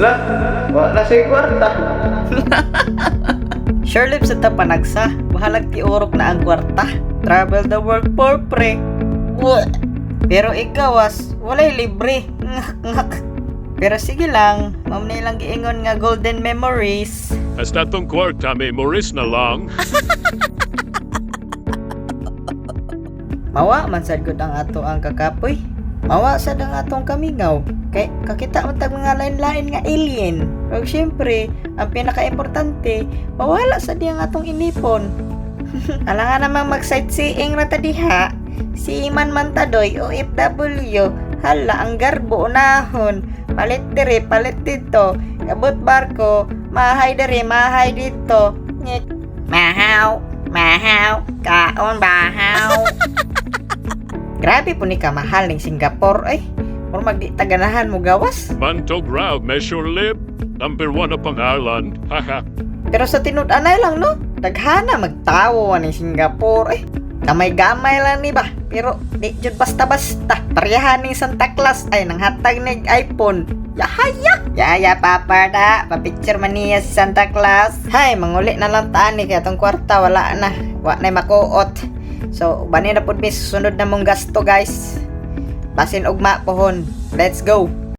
Lah, wala si kwarta. Sure lips sa tapanagsa, bahalag ti urok na ang kwarta. Travel the world for free. Pero ikaw walay libre. Ngak. Pero sige lang, mamnay lang giingon nga golden memories. Hasta tong kwarta memories na lang. Mawa man sad gud ang ato ang kakapoy. Mawa sad ang atong kamingaw. Kay kakita man tag mga lain-lain nga alien. Ug syempre, ang pinaka-importante, mawala sa diyang atong inipon. Alangan namang mag-sightseeing ra ta diha. Si Iman Mantadoy OFW. Hala ang garbo unahon. Palit diri, palit dito. Abot barko, mahay diri, mahay dito. Nyek. Mahaw, kaon bahaw. Grabe po ni kamahal ng Singapore or magtaganahan mo gawas. Mantog raw, measure lip. Number 1 na pangalan. Haha. Pero sa tinud-anay lang no, daghana magtawo ng Singapore Gamay-gamay lang ni ba? Pero di jud basta-basta. Parehan ni Santa Claus ay nang hatag nig iPhone. Yahaya! Yaya papa da, pa-picture man niya si Santa Claus. Hay, manguli na lang taan ni kaya tong kwarta wala na. Wa na makuot. So, bani na pud mi susunod na mong gasto guys. Basin ugma pohon. Let's go!